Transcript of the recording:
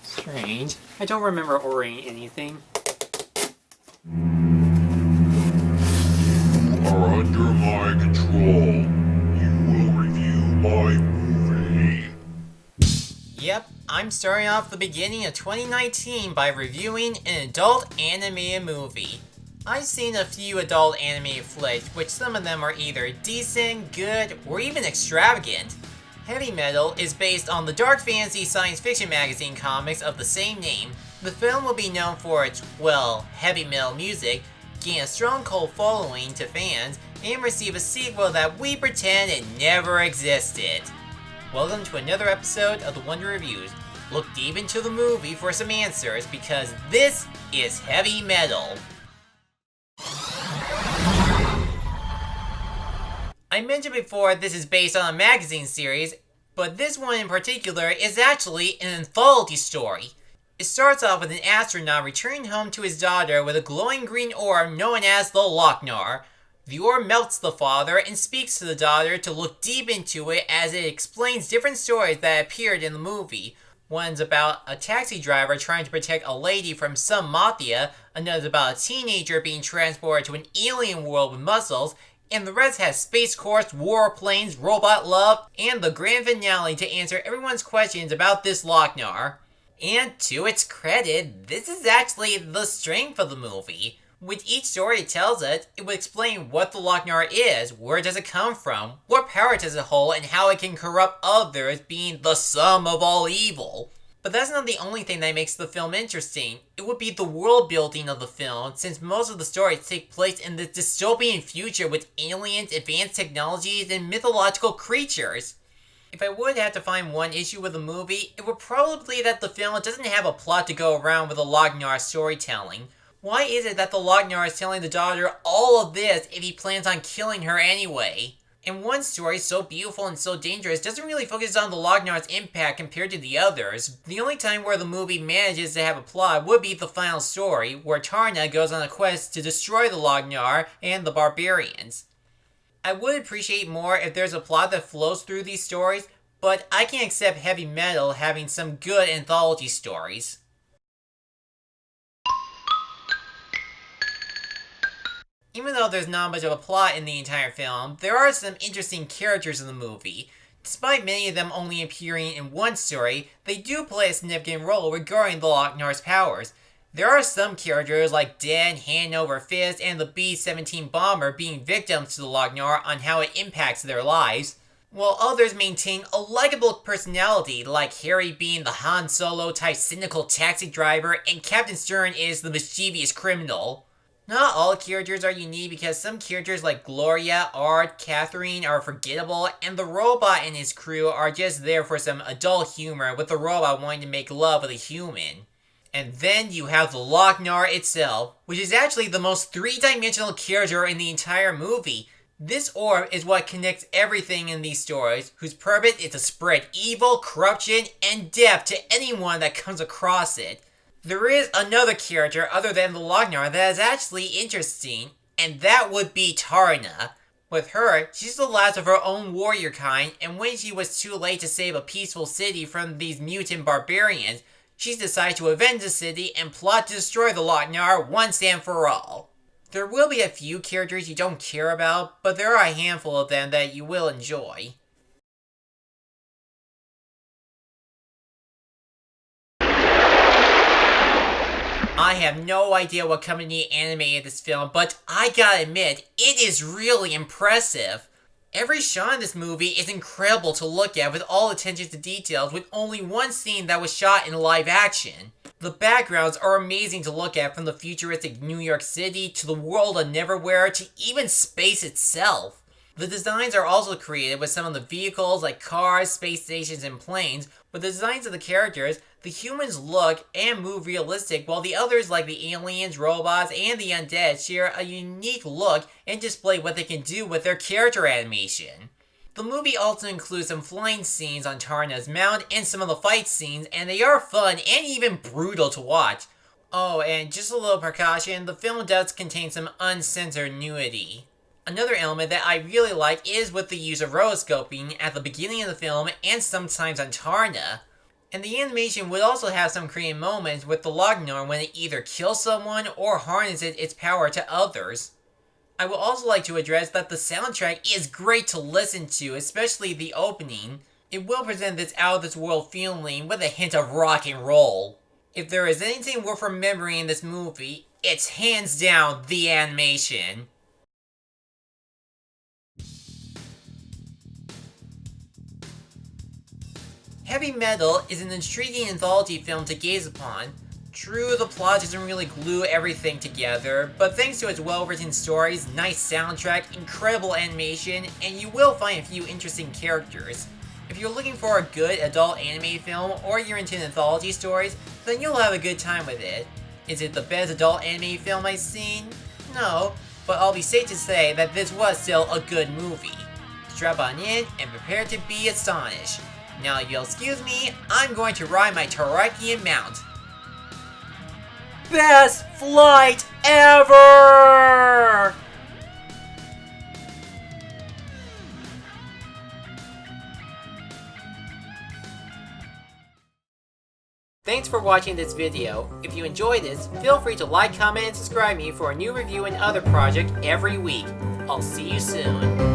Strange. I don't remember ordering anything. You are under my control. You will review my movie. Yep, I'm starting off the beginning of 2019 by reviewing an adult animated movie. I've seen a few adult animated flicks, which some of them are either decent, good, or even extravagant. Heavy Metal is based on the dark fantasy science fiction magazine comics of the same name. The film will be known for its, well, heavy metal music, gain a strong cult following to fans, and receive a sequel that we pretend it never existed. Welcome to another episode of the Wonder Reviews. Look deep into the movie for some answers because this is Heavy Metal. I mentioned before this is based on a magazine series, but this one in particular is actually an anthology story. It starts off with an astronaut returning home to his daughter with a glowing green orb known as the Loc Nar. The orb melts the father and speaks to the daughter to look deep into it as it explains different stories that appeared in the movie. One's about a taxi driver trying to protect a lady from some mafia, another's about a teenager being transported to an alien world with muscles, and the rest has Space Corps, warplanes, robot love, and the grand finale to answer everyone's questions about this Loc Nar. And to its credit, this is actually the strength of the movie. With each story it tells us, it will explain what the Loc Nar is, where does it come from, what power does it hold, and how it can corrupt others, being the sum of all evil. But that's not the only thing that makes the film interesting. It would be the world building of the film, since most of the stories take place in this dystopian future with aliens, advanced technologies, and mythological creatures. If I would have to find one issue with the movie, it would probably be that the film doesn't have a plot to go around with the Loc Nar storytelling. Why is it that the Loc Nar is telling the daughter all of this if he plans on killing her anyway? And one story so beautiful and so dangerous doesn't really focus on the Loc Nar's impact compared to the others. The only time where the movie manages to have a plot would be the final story, where Tarna goes on a quest to destroy the Loc Nar and the barbarians. I would appreciate more if there's a plot that flows through these stories, but I can accept Heavy Metal having some good anthology stories. Even though there's not much of a plot in the entire film, there are some interesting characters in the movie. Despite many of them only appearing in one story, they do play a significant role regarding the Loc Nar's powers. There are some characters like Dan, Hand Over Fist, and the B-17 bomber being victims to the Loc Nar on how it impacts their lives, while others maintain a likable personality, like Harry being the Han Solo type cynical taxi driver and Captain Stern is the mischievous criminal. Not all characters are unique because some characters like Gloria, Art, Catherine are forgettable, and the robot and his crew are just there for some adult humor with the robot wanting to make love with a human. And then you have the Loc Nar itself, which is actually the most three-dimensional character in the entire movie. This orb is what connects everything in these stories, whose purpose is to spread evil, corruption, and death to anyone that comes across it. There is another character other than the Loc Nar that is actually interesting, and that would be Tarna. With her, she's the last of her own warrior kind, and when she was too late to save a peaceful city from these mutant barbarians, she's decided to avenge the city and plot to destroy the Loc Nar once and for all. There will be a few characters you don't care about, but there are a handful of them that you will enjoy. I have no idea what company animated this film, but I gotta admit, it is really impressive. Every shot in this movie is incredible to look at with all attention to details, with only one scene that was shot in live action. The backgrounds are amazing to look at, from the futuristic New York City to the world of Neverwhere to even space itself. The designs are also created with some of the vehicles like cars, space stations, and planes. With the designs of the characters, the humans look and move realistic, while the others like the aliens, robots, and the undead share a unique look and display what they can do with their character animation. The movie also includes some flying scenes on Tarna's mount and some of the fight scenes, and they are fun and even brutal to watch. Oh, and just a little precaution, the film does contain some uncensored nudity. Another element that I really like is with the use of rotoscoping at the beginning of the film and sometimes on Tarna. And the animation would also have some creative moments with the Loc Nar when it either kills someone or harnesses its power to others. I would also like to address that the soundtrack is great to listen to, especially the opening. It will present this out-of-this-world feeling with a hint of rock and roll. If there is anything worth remembering in this movie, it's hands down the animation. Heavy Metal is an intriguing anthology film to gaze upon. True, the plot doesn't really glue everything together, but thanks to its well-written stories, nice soundtrack, incredible animation, and you will find a few interesting characters. If you're looking for a good adult anime film, or you're into anthology stories, then you'll have a good time with it. Is it the best adult anime film I've seen? No, but I'll be safe to say that this was still a good movie. Strap on in and prepare to be astonished. Now if you'll excuse me, I'm going to ride my Tarakian mount. Best flight ever! Thanks for watching this video. If you enjoyed this, feel free to like, comment, and subscribe me for a new review and other project every week. I'll see you soon.